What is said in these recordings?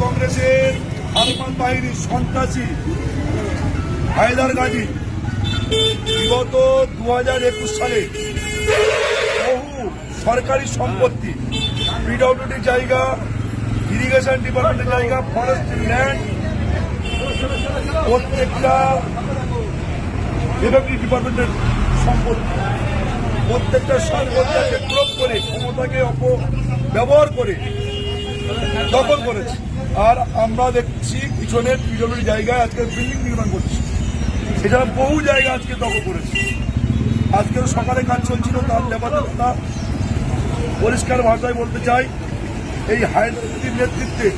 কংগ্রেসের আলমান বাহিনীর সন্ত্রাসী হায়দার গাজী বিগত 2021 সালে বহু সরকারি সম্পত্তি, পিডব্লিউডি জায়গা, ইরিগেশন ডিপার্টমেন্টের জায়গা, ফরেস্ট ল্যান্ড, প্রত্যেকটা রেভিনিউ ডিপার্টমেন্টের সম্পত্তি, প্রত্যেকটা সম্পত্তিকে ক্রোপ করে ক্ষমতাকে অপব্যবহার করে দখল করেছে। আর আমরা দেখছি পিছনের পিডব্লিউডি জায়গায় আজকে বিল্ডিং নির্মাণ করছে, এছাড়া বহু জায়গা আজকে দখল করেছে। আজকেও সকালে কাজ চলছিল, তার লেবারের কথা পরিষ্কার ভাষায় বলতে চাই, এই হায়দার নেতৃত্বে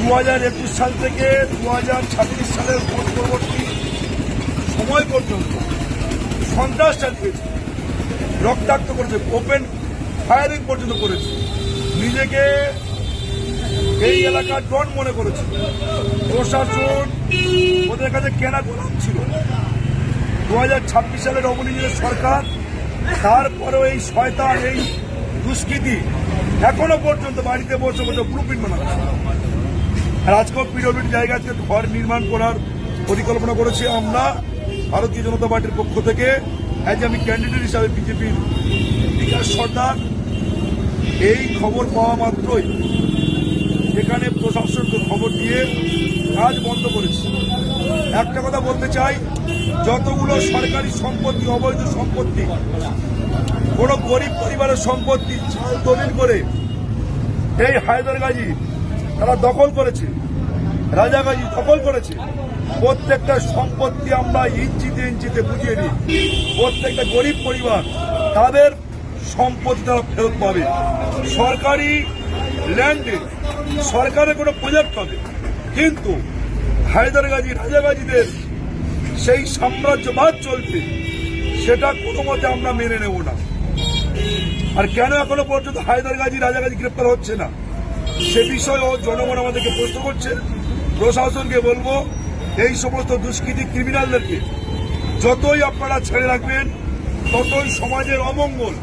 2021 সাল থেকে 2026 সালের ভোট পরবর্তী সময় পর্যন্ত সন্ত্রাস চালিয়েছে, রক্তাক্ত করেছে, ওপেন ফায়ারিং পর্যন্ত করেছে, নিজেকে এই এলাকার ডন মনে করেছে। প্রশাসন ওদের কাছে কেনা গোলাম ছিল। 2026 সালের অবনীন্দ্রের সরকার, তারপরেও এই শয়তান, এই দুষ্কৃতি এখনো পর্যন্ত বাড়িতে বসে বসে ব্লুপ্রিন্ট বানাচ্ছে। আর আজকেও পিডব্লিউডি জায়গা থেকে ঘর নির্মাণ করার পরিকল্পনা করেছে। আমরা ভারতীয় জনতা পার্টির পক্ষ থেকে আমি ক্যান্ডিডেট হিসাবে বিজেপির বিকাশ সর্দার, এই খবর পাওয়া মাত্রই এখানে প্রশাসনকে খবর দিয়ে কাজ বন্ধ করেছে। একটা কথা বলতে চাই, যতগুলো সরকারি সম্পত্তি, অবৈধ সম্পত্তি, কোন গরিব পরিবারের সম্পত্তি দলিল করে এই হায়দার গাজী তারা দখল করেছে, রাজা গাজী দখল করেছে, প্রত্যেকটা সম্পত্তি আমরা ইঞ্চিতে ইঞ্চিতে বুঝিয়ে দিই। প্রত্যেকটা গরিব পরিবার তাদের সম্পত্তি তারা ফেরত পাবে। সরকারি ল্যান্ডে সরকারের কোনো প্রজেক্ট হবে, কিন্তু হায়দার গাজী, রাজা গাজীদের সেই সাম্রাজ্যবাদ চলবে, সেটা কোনো মতে আমরা মেনে নেব না। আর কেন এখনো পর্যন্ত হায়দার গাজী, রাজা গাজী গ্রেপ্তার হচ্ছে না, সে বিষয়ে জনগণ আমাদেরকে প্রশ্ন করছে। প্রশাসনকে বলবো, এই সমস্ত দুষ্কৃতী ক্রিমিনালদেরকে যতই আপনারা ছেড়ে রাখবেন, ততই সমাজের অমঙ্গল।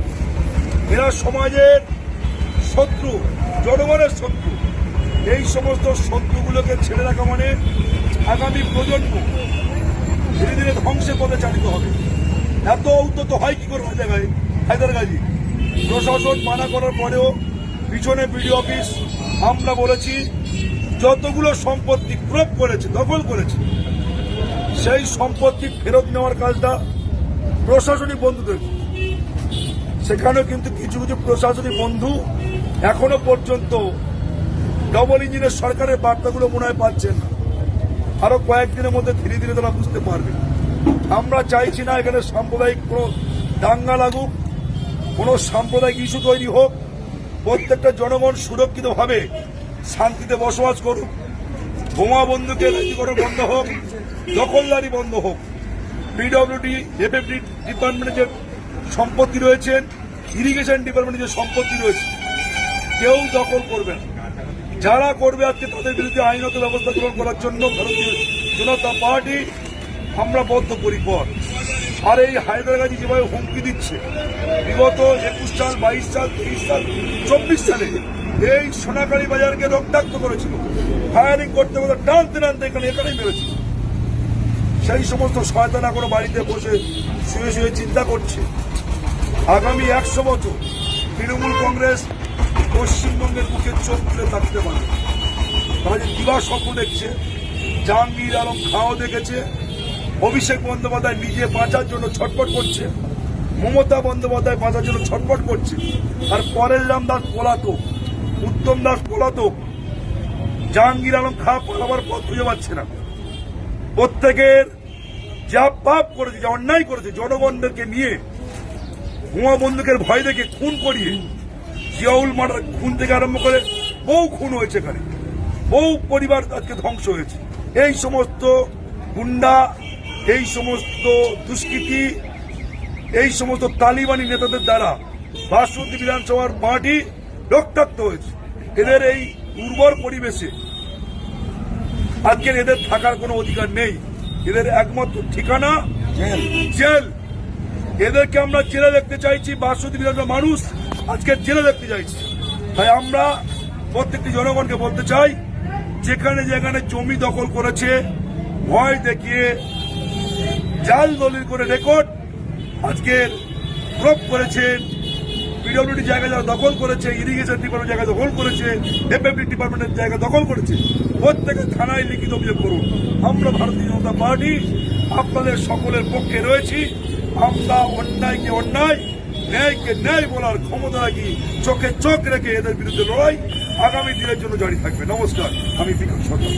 এরা সমাজের শত্রু, জনগণের শত্রু। এই সমস্ত শত্রুগুলোকে ছেড়ে রাখা মানে আগামী প্রজন্ম ধীরে ধীরে ধ্বংসের পথে চালিত হবে। এত উদ্যত হয় কি করে হায়দার গাজী? প্রশাসন মানা করার পরেও পিছনে বিডিও অফিস, আমরা বলেছি যতগুলো সম্পত্তি ক্রোপ করেছে, দখল করেছে, সেই সম্পত্তি ফেরত নেওয়ার কাজটা প্রশাসনিক বন্ধুদের। সেখানেও কিন্তু কিছু কিছু প্রশাসনিক বন্ধু এখনো পর্যন্ত ডবল ইঞ্জিনের সরকারের বার্তাগুলো মনে হয় পাচ্ছেন না। আরো কয়েকদিনের মধ্যে ধীরে ধীরে তারা বুঝতে পারবে। আমরা চাইছি না এখানে সাম্প্রদায়িক কোনো দাঙ্গা লাগুক, কোনো সাম্প্রদায়িক ইস্যু তৈরি হোক। প্রত্যেকটা জনগণ সুরক্ষিতভাবে শান্তিতে বসবাস করুক। বোমা বন্দুকের রেজিকরণ বন্ধ হোক, দখলদারি বন্ধ হোক। পিডব্লিউডি, এফএফডি ডিপার্টমেন্টের যে সম্পত্তি রয়েছে, ইরিগেশন ডিপার্টমেন্টের যে সম্পত্তি রয়েছে, কেউ দখল করবে না। যারা করবে আজকে তাদের বিরুদ্ধে আইনত ব্যবস্থা গ্রহণ করার জন্য ভারতীয় জনতা পার্টি আমরা বদ্ধপরিকর। আর এই হায়দার গাজী যেভাবে হুমকি দিচ্ছে, বিগত 21 সাল, 22 সাল, 23 সাল, 24 সালে এই সোনাকালী বাজারকে রক্তাক্ত করেছিল, ফায়ারিং করতে করতে টানতে টানতে এখানেই মেরেছিল। সেই সমস্ত শয়তান এখনো বাড়িতে বসে শুয়ে শুয়ে চিন্তা করছে আগামী 100 বছর তৃণমূল কংগ্রেস পশ্চিমবঙ্গের মুখে চোখ তুলে থাকতে পারে। তারা যে দিবা স্বপ্ন দেখছে, জাহাঙ্গীর আলম খাঁও দেখেছে, অভিষেক বন্দ্যোপাধ্যায় নিজে বাঁচার জন্য ছটফট করছে, মমতা বন্দ্যোপাধ্যায় বাঁচার জন্য ছটফট করছে, আর পরেশ রাম দাস পলাতক, উত্তম দাস পলাতক, জাহাঙ্গীর আলম খাঁ পালাবার পথ খুঁজে পাচ্ছে না। প্রত্যেকের যা পাপ করেছে, যা অন্যায় করেছে, জনগণদেরকে নিয়ে বোমা বন্দুকের ভয় দেখে খুন করিয়ে, জিয়াউল মার্ডার খুন থেকে আরম্ভ করে বহু খুন হয়েছে এখানে, বহু পরিবার আজকে ধ্বংস হয়েছে। এই সমস্ত গুন্ডা, এই সমস্ত দুষ্কৃতী, এই সমস্ত তালিবানি নেতাদের দ্বারা বাসন্তী বিধানসভার মাটি রক্তাক্ত হয়েছে। এদের এই উর্বর পরিবেশে আজকের এদের থাকার কোনো অধিকার নেই। এদের একমাত্র ঠিকানা জেল। এদেরকে আমরা জেলে দেখতে চাইছি। বাসন্তী বিধানসভার মানুষ আজকে জেলে দেখতে চাইছি। তাই আমরা প্রত্যেকটি জনগণকে বলতে চাই, যেখানে যেখানে জমি দখল করেছে, ভয় দেখিয়ে জাল দলিল করে রেকর্ড আজকে প্রয়োগ করেছেন, পিডব্লিউডি জায়গা যারা দখল করেছে, ইরিগেশন ডিপার্টমেন্ট জায়গা দখল করেছে, এফএফডি ডিপার্টমেন্টের জায়গা দখল করেছে, প্রত্যেকে থানায় লিখিত অভিযোগ করুন। আমরা ভারতীয় জনতা পার্টি আপনাদের সকলের পক্ষে রয়েছি। আমরা অন্যায়কে অন্যায়, ন্যায়কে ন্যায় বলার ক্ষমতা রাখি। চোখে চোখ রেখে এদের বিরুদ্ধে লড়াই আগামী দিনের জন্য জারি থাকবে। নমস্কার, আমি বিকাশ সরকার।